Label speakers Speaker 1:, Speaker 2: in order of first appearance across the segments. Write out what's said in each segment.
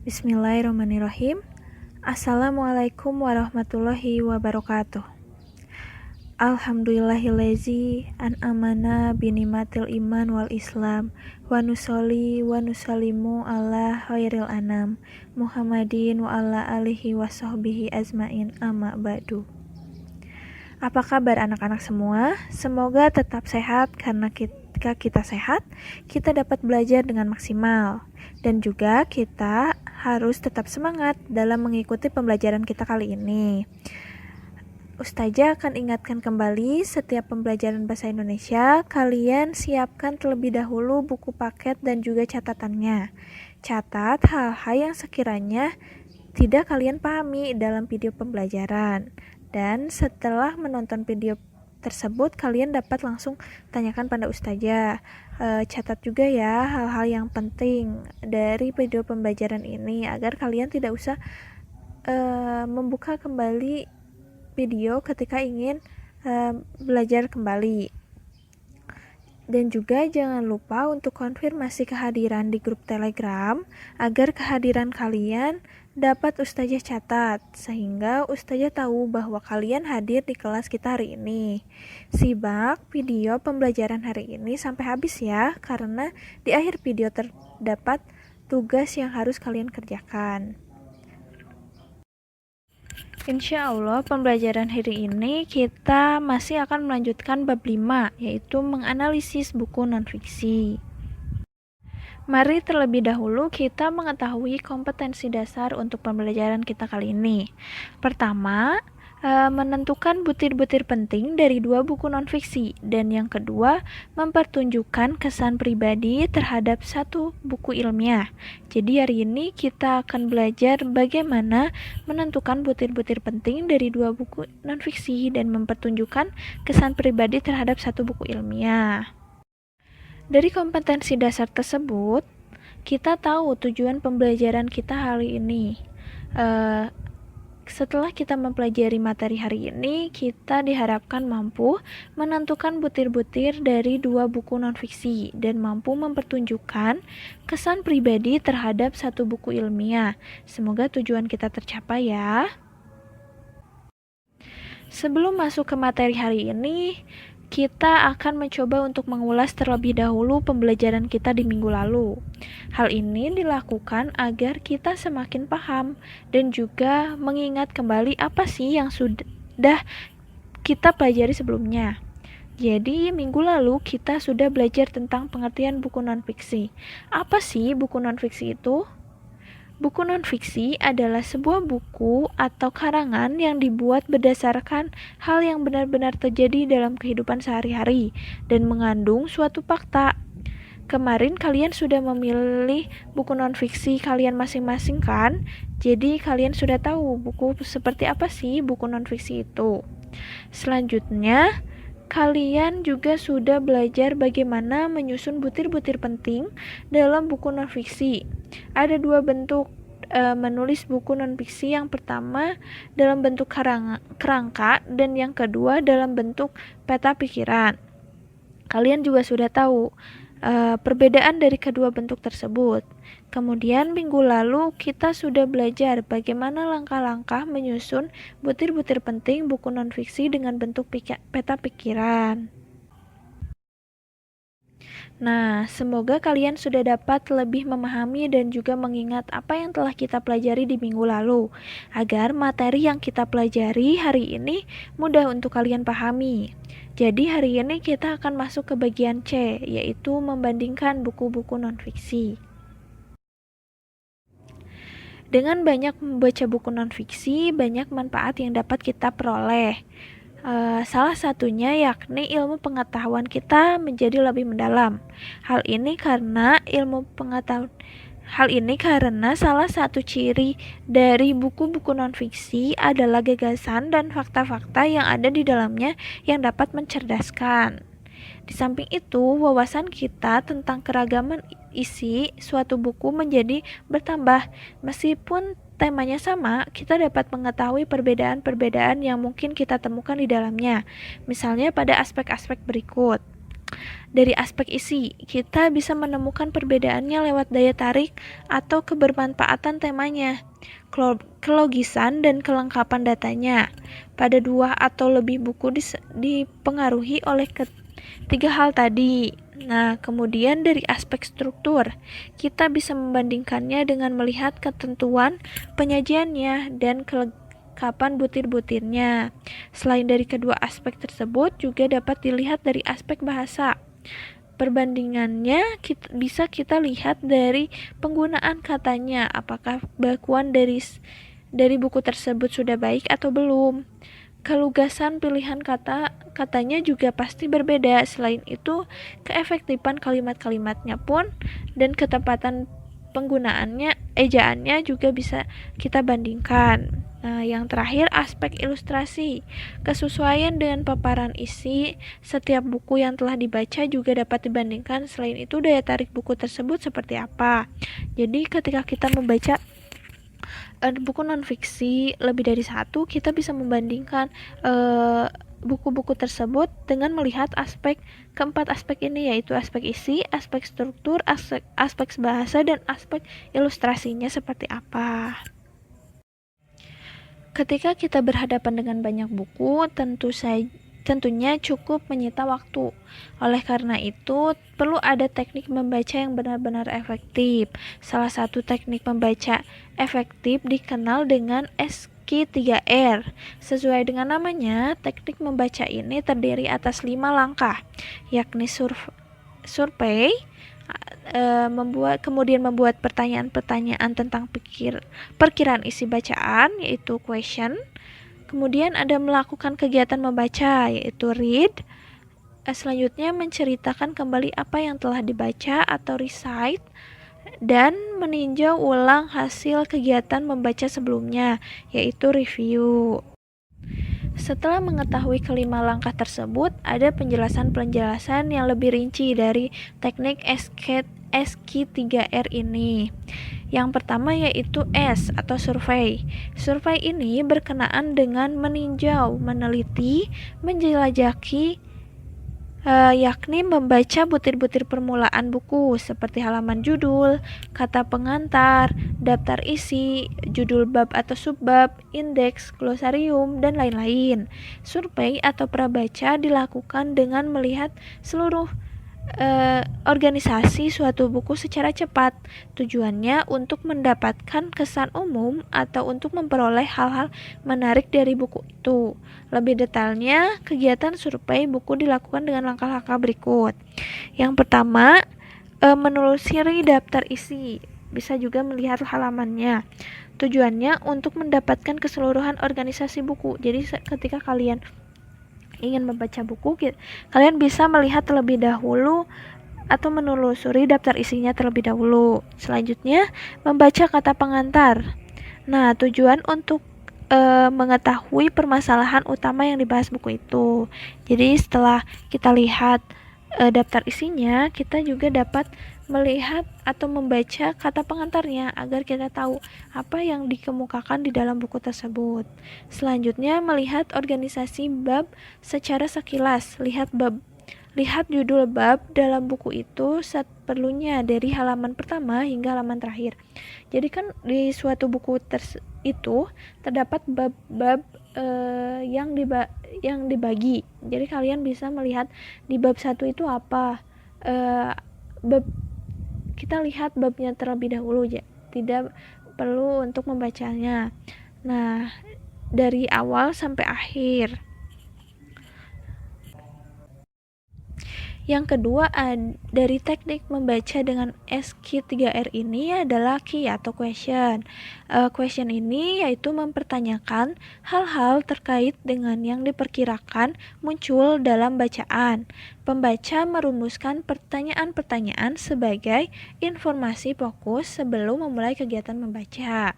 Speaker 1: Bismillahirrahmanirrahim. Assalamualaikum warahmatullahi wabarakatuh. Alhamdulillahillazi an'amana binimatil iman wal islam wa nusolli wa nusallimu ala khairil anam Muhammadin wa ala alihi wa sahbihi azmain amma ba'du. Apa kabar anak-anak semua? Semoga tetap sehat karena ketika kita sehat, kita dapat belajar dengan maksimal. Dan juga kita harus tetap semangat dalam mengikuti pembelajaran kita kali ini. Ustazah akan ingatkan kembali, setiap pembelajaran bahasa Indonesia, kalian siapkan terlebih dahulu buku paket dan juga catatannya. Catat hal-hal yang sekiranya tidak kalian pahami dalam video pembelajaran. Dan setelah menonton video tersebut, kalian dapat langsung tanyakan pada ustazah. Catat juga ya hal-hal yang penting dari video pembelajaran ini agar kalian tidak usah membuka kembali video ketika ingin belajar kembali. Dan juga jangan lupa untuk konfirmasi kehadiran di grup Telegram agar kehadiran kalian dapat ustazah catat sehingga ustazah tahu bahwa kalian hadir di kelas kita hari ini. Simak video pembelajaran hari ini sampai habis ya, karena di akhir video terdapat tugas yang harus kalian kerjakan. Insya Allah pembelajaran hari ini kita masih akan melanjutkan bab 5, yaitu menganalisis buku non-fiksi. Mari terlebih dahulu kita mengetahui kompetensi dasar untuk pembelajaran kita kali ini. Pertama, menentukan butir-butir penting dari 2 buku non-fiksi, dan yang kedua, mempertunjukkan kesan pribadi terhadap 1 buku ilmiah. Jadi hari ini kita akan belajar bagaimana menentukan butir-butir penting dari 2 buku non-fiksi dan mempertunjukkan kesan pribadi terhadap 1 buku ilmiah. Dari kompetensi dasar tersebut, kita tahu tujuan pembelajaran kita hari ini. Setelah kita mempelajari materi hari ini, kita diharapkan mampu menentukan butir-butir dari 2 buku non-fiksi dan mampu mempertunjukkan kesan pribadi terhadap 1 buku ilmiah. Semoga tujuan kita tercapai ya. Sebelum masuk ke materi hari ini, kita akan mencoba untuk mengulas terlebih dahulu pembelajaran kita di minggu lalu. Hal ini dilakukan agar kita semakin paham dan juga mengingat kembali apa sih yang sudah kita pelajari sebelumnya. Jadi minggu lalu kita sudah belajar tentang pengertian buku non-fiksi. Apa sih buku non-fiksi itu? Buku non-fiksi adalah sebuah buku atau karangan yang dibuat berdasarkan hal yang benar-benar terjadi dalam kehidupan sehari-hari dan mengandung suatu fakta. Kemarin kalian sudah memilih buku non-fiksi kalian masing-masing kan? Jadi kalian sudah tahu buku seperti apa sih buku non-fiksi itu. Selanjutnya, kalian juga sudah belajar bagaimana menyusun butir-butir penting dalam buku non-fiksi. Ada 2 bentuk menulis buku non-fiksi. Yang pertama dalam bentuk kerangka dan yang kedua dalam bentuk peta pikiran. Kalian juga sudah tahu perbedaan dari kedua bentuk tersebut. Kemudian minggu lalu kita sudah belajar bagaimana langkah-langkah menyusun butir-butir penting buku non-fiksi dengan bentuk peta pikiran. Nah, semoga kalian sudah dapat lebih memahami dan juga mengingat apa yang telah kita pelajari di minggu lalu, agar materi yang kita pelajari hari ini mudah untuk kalian pahami. Jadi hari ini kita akan masuk ke bagian C, yaitu membandingkan buku-buku non-fiksi. Dengan banyak membaca buku non-fiksi, banyak manfaat yang dapat kita peroleh. Salah satunya yakni ilmu pengetahuan kita menjadi lebih mendalam. Hal ini karena salah satu ciri dari buku-buku non-fiksi adalah gagasan dan fakta-fakta yang ada di dalamnya yang dapat mencerdaskan. Di samping itu, wawasan kita tentang keragaman isi suatu buku menjadi bertambah. Meskipun temanya sama, kita dapat mengetahui perbedaan-perbedaan yang mungkin kita temukan di dalamnya. Misalnya pada aspek-aspek berikut. Dari aspek isi, kita bisa menemukan perbedaannya lewat daya tarik atau kebermanfaatan temanya, kelogisan dan kelengkapan datanya. Pada 2 atau lebih buku dipengaruhi oleh ketiga hal tadi. Nah, kemudian dari aspek struktur, kita bisa membandingkannya dengan melihat ketentuan penyajiannya dan kelengkapan butir-butirnya. Selain dari kedua aspek tersebut, juga dapat dilihat dari aspek bahasa. Perbandingannya bisa kita lihat dari penggunaan katanya, apakah bakuan dari buku tersebut sudah baik atau belum. Kelugasan pilihan katanya juga pasti berbeda. Selain itu, keefektifan kalimat-kalimatnya pun dan ketepatan penggunaannya, ejaannya juga bisa kita bandingkan. Nah, yang terakhir aspek ilustrasi. Kesesuaian dengan paparan isi setiap buku yang telah dibaca juga dapat dibandingkan. Selain itu, daya tarik buku tersebut seperti apa. Jadi, ketika kita membaca buku non-fiksi lebih dari satu, kita bisa membandingkan buku-buku tersebut dengan melihat keempat aspek ini, yaitu aspek isi, aspek struktur, aspek bahasa, dan aspek ilustrasinya seperti apa. Ketika kita berhadapan dengan banyak buku, tentunya cukup menyita waktu. Oleh karena itu, perlu ada teknik membaca yang benar-benar efektif. Salah satu teknik membaca efektif dikenal dengan SQ3R. Sesuai dengan namanya, teknik membaca ini terdiri atas 5 langkah, yakni survei, kemudian membuat pertanyaan-pertanyaan tentang perkiraan isi bacaan, yaitu question. Kemudian ada melakukan kegiatan membaca, yaitu read. Selanjutnya menceritakan kembali apa yang telah dibaca atau recite, dan meninjau ulang hasil kegiatan membaca sebelumnya, yaitu review. Setelah mengetahui kelima langkah tersebut, ada penjelasan-penjelasan yang lebih rinci dari teknik SQ3R ini. Yang pertama yaitu S atau survei. Survei ini berkenaan dengan meninjau, meneliti, menjelajahi, yakni membaca butir-butir permulaan buku seperti halaman judul, kata pengantar, daftar isi, judul bab atau subbab, indeks, glosarium, dan lain-lain. Survei atau prabaca dilakukan dengan melihat seluruh organisasi suatu buku secara cepat. Tujuannya untuk mendapatkan kesan umum atau untuk memperoleh hal-hal menarik dari buku itu. Lebih detailnya, kegiatan survei buku dilakukan dengan langkah-langkah berikut. Yang pertama, menelusuri daftar isi. Bisa juga melihat halamannya. Tujuannya untuk mendapatkan keseluruhan organisasi buku. Jadi ketika kalian ingin membaca buku, kalian bisa melihat terlebih dahulu atau menelusuri daftar isinya terlebih dahulu. Selanjutnya, membaca kata pengantar. Nah, tujuan untuk mengetahui permasalahan utama yang dibahas buku itu. Jadi setelah kita lihat daftar isinya, kita juga dapat melihat atau membaca kata pengantarnya agar kita tahu apa yang dikemukakan di dalam buku tersebut. Selanjutnya, melihat organisasi bab secara sekilas. Lihat judul bab dalam buku itu seperlunya dari halaman pertama hingga halaman terakhir. Jadi kan di suatu buku itu terdapat bab-bab yang dibagi. Jadi kalian bisa melihat di bab 1 itu apa. Kita lihat babnya terlebih dahulu, tidak perlu untuk membacanya. Nah, dari awal sampai akhir. Yang kedua, dari teknik membaca dengan SQ3R ini adalah key atau question. Question ini yaitu mempertanyakan hal-hal terkait dengan yang diperkirakan muncul dalam bacaan. Pembaca merumuskan pertanyaan-pertanyaan sebagai informasi fokus sebelum memulai kegiatan membaca.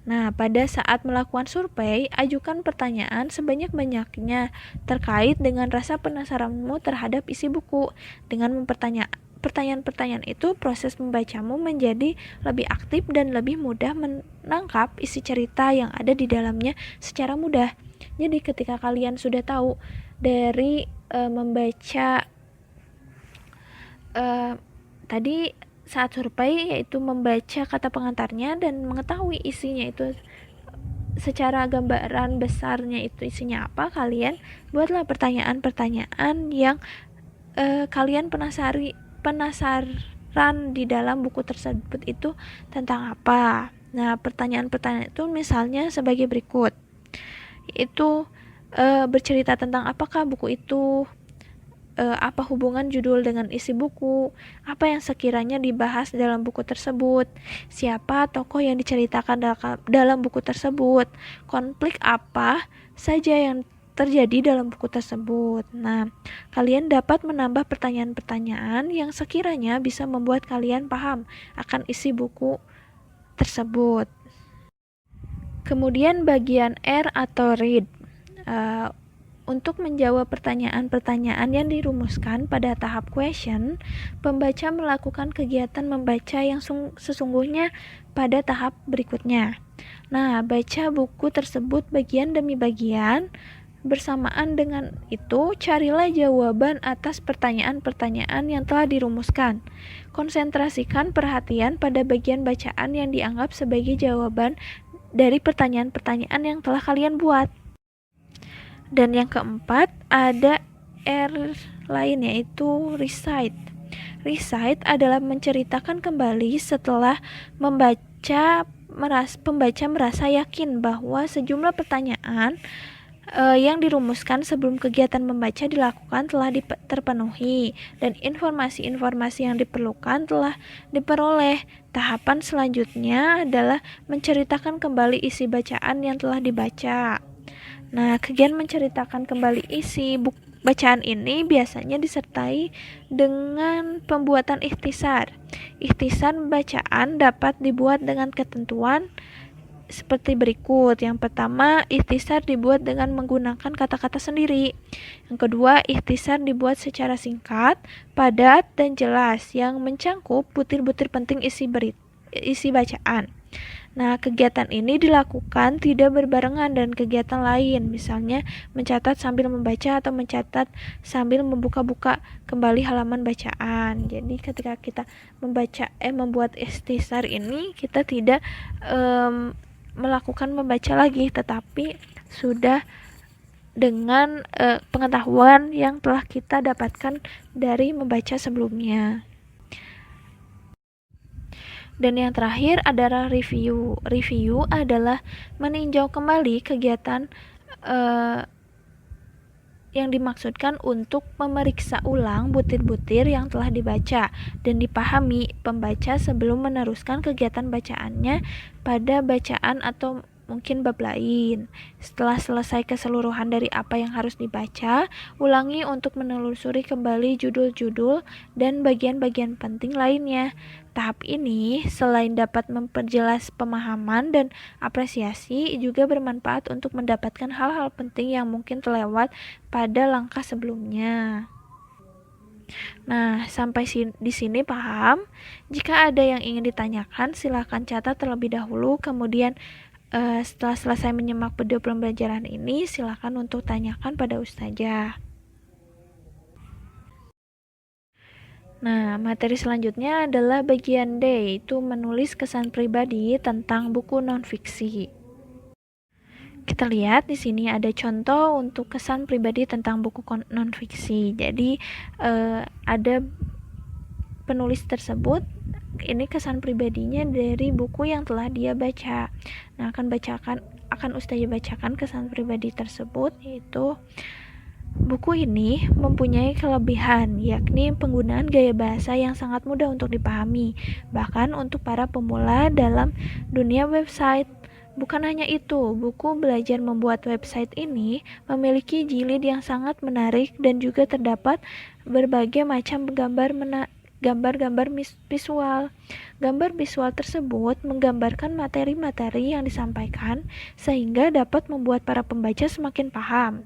Speaker 1: Nah, pada saat melakukan survei, ajukan pertanyaan sebanyak-banyaknya terkait dengan rasa penasaranmu terhadap isi buku. Dengan pertanyaan-pertanyaan itu, proses membacamu menjadi lebih aktif dan lebih mudah menangkap isi cerita yang ada di dalamnya secara mudah. Jadi ketika kalian sudah tahu dari membaca tadi saat survei yaitu membaca kata pengantarnya dan mengetahui isinya itu secara gambaran besarnya itu isinya apa. Kalian buatlah pertanyaan-pertanyaan yang kalian penasaran di dalam buku tersebut itu tentang apa. Nah, pertanyaan-pertanyaan itu misalnya sebagai berikut. Itu bercerita tentang apakah buku itu, apa hubungan judul dengan isi buku, apa yang sekiranya dibahas dalam buku tersebut, siapa tokoh yang diceritakan dalam buku tersebut, konflik apa saja yang terjadi dalam buku tersebut. Nah, kalian dapat menambah pertanyaan-pertanyaan yang sekiranya bisa membuat kalian paham akan isi buku tersebut. Kemudian bagian R atau read. Untuk menjawab pertanyaan-pertanyaan yang dirumuskan pada tahap question, pembaca melakukan kegiatan membaca yang sesungguhnya pada tahap berikutnya. Nah, baca buku tersebut bagian demi bagian. Bersamaan dengan itu, carilah jawaban atas pertanyaan-pertanyaan yang telah dirumuskan. Konsentrasikan perhatian pada bagian bacaan yang dianggap sebagai jawaban dari pertanyaan-pertanyaan yang telah kalian buat. Dan yang keempat, ada R lain yaitu recite. Recite adalah menceritakan kembali setelah pembaca merasa yakin bahwa sejumlah pertanyaan yang dirumuskan sebelum kegiatan membaca dilakukan telah terpenuhi dan informasi-informasi yang diperlukan telah diperoleh. Tahapan selanjutnya adalah menceritakan kembali isi bacaan yang telah dibaca. Nah, kegiatan menceritakan kembali isi bacaan ini biasanya disertai dengan pembuatan ikhtisar. Ikhtisar bacaan dapat dibuat dengan ketentuan seperti berikut. Yang pertama, ikhtisar dibuat dengan menggunakan kata-kata sendiri. Yang kedua, ikhtisar dibuat secara singkat, padat, dan jelas yang mencangkup butir-butir penting isi bacaan. Nah, kegiatan ini dilakukan tidak berbarengan dengan kegiatan lain, misalnya mencatat sambil membaca atau mencatat sambil membuka-buka kembali halaman bacaan. Jadi ketika kita membuat ikhtisar ini, kita tidak melakukan membaca lagi, tetapi sudah dengan pengetahuan yang telah kita dapatkan dari membaca sebelumnya. Dan yang terakhir adalah review. Review adalah meninjau kembali kegiatan yang dimaksudkan untuk memeriksa ulang butir-butir yang telah dibaca dan dipahami pembaca sebelum meneruskan kegiatan bacaannya pada bacaan atau mungkin bab lain. Setelah selesai keseluruhan dari apa yang harus dibaca, ulangi untuk menelusuri kembali judul-judul dan bagian-bagian penting lainnya. Tahap ini selain dapat memperjelas pemahaman dan apresiasi, juga bermanfaat untuk mendapatkan hal-hal penting yang mungkin terlewat pada langkah sebelumnya. Nah, sampai di sini paham? Jika ada yang ingin ditanyakan, silakan catat terlebih dahulu, kemudian setelah selesai menyimak video pembelajaran ini, silakan untuk tanyakan pada ustazah. Nah, materi selanjutnya adalah bagian D, yaitu menulis kesan pribadi tentang buku non-fiksi. Kita lihat di sini ada contoh untuk kesan pribadi tentang buku non-fiksi. Jadi ada penulis tersebut, ini kesan pribadinya dari buku yang telah dia baca. Nah, akan ustazah bacakan kesan pribadi tersebut, yaitu buku ini mempunyai kelebihan, yakni penggunaan gaya bahasa yang sangat mudah untuk dipahami, bahkan untuk para pemula dalam dunia website. Bukan hanya itu, buku belajar membuat website ini memiliki jilid yang sangat menarik dan juga terdapat berbagai macam gambar-gambar visual. Gambar visual tersebut menggambarkan materi-materi yang disampaikan sehingga dapat membuat para pembaca semakin paham.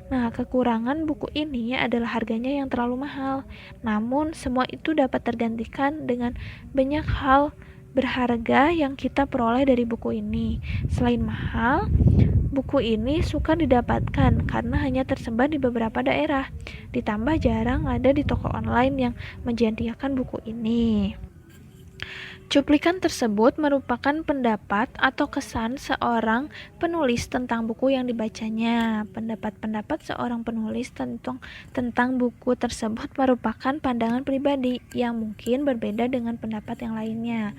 Speaker 1: Nah, kekurangan buku ini adalah harganya yang terlalu mahal. Namun, semua itu dapat tergantikan dengan banyak hal berharga yang kita peroleh dari buku ini. Selain mahal, Buku ini sukar didapatkan karena hanya tersebar di beberapa daerah. Ditambah jarang ada di toko online yang menyediakan buku ini. Cuplikan tersebut merupakan pendapat atau kesan seorang penulis tentang buku yang dibacanya. Pendapat-pendapat seorang penulis tentang buku tersebut merupakan pandangan pribadi yang mungkin berbeda dengan pendapat yang lainnya.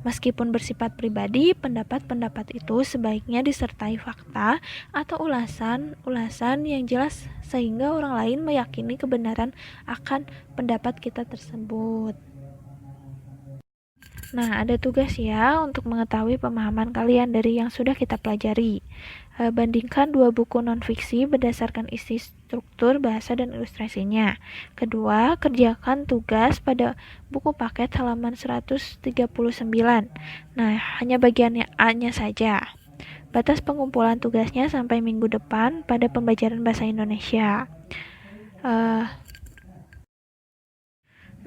Speaker 1: Meskipun bersifat pribadi, pendapat-pendapat itu sebaiknya disertai fakta atau ulasan yang jelas sehingga orang lain meyakini kebenaran akan pendapat kita tersebut. Nah, ada tugas ya untuk mengetahui pemahaman kalian dari yang sudah kita pelajari. Bandingkan dua buku non-fiksi berdasarkan isi struktur, bahasa, dan ilustrasinya. Kedua, kerjakan tugas pada buku paket halaman 139. Nah, hanya bagiannya A-nya saja. Batas pengumpulan tugasnya sampai minggu depan pada pembelajaran bahasa Indonesia.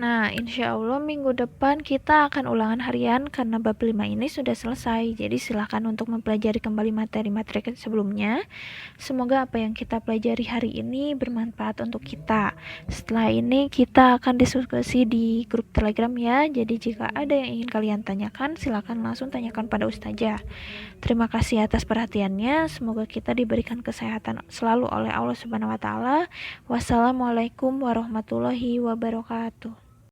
Speaker 1: Nah, insya Allah minggu depan kita akan ulangan harian karena bab 5 ini sudah selesai. Jadi silakan untuk mempelajari kembali materi-materi sebelumnya. Semoga apa yang kita pelajari hari ini bermanfaat untuk kita. Setelah ini kita akan diskusi di grup Telegram ya. Jadi jika ada yang ingin kalian tanyakan, silakan langsung tanyakan pada Ustazah. Terima kasih atas perhatiannya. Semoga kita diberikan kesehatan selalu oleh Allah Subhanahu wa taala. Wassalamualaikum warahmatullahi wabarakatuh.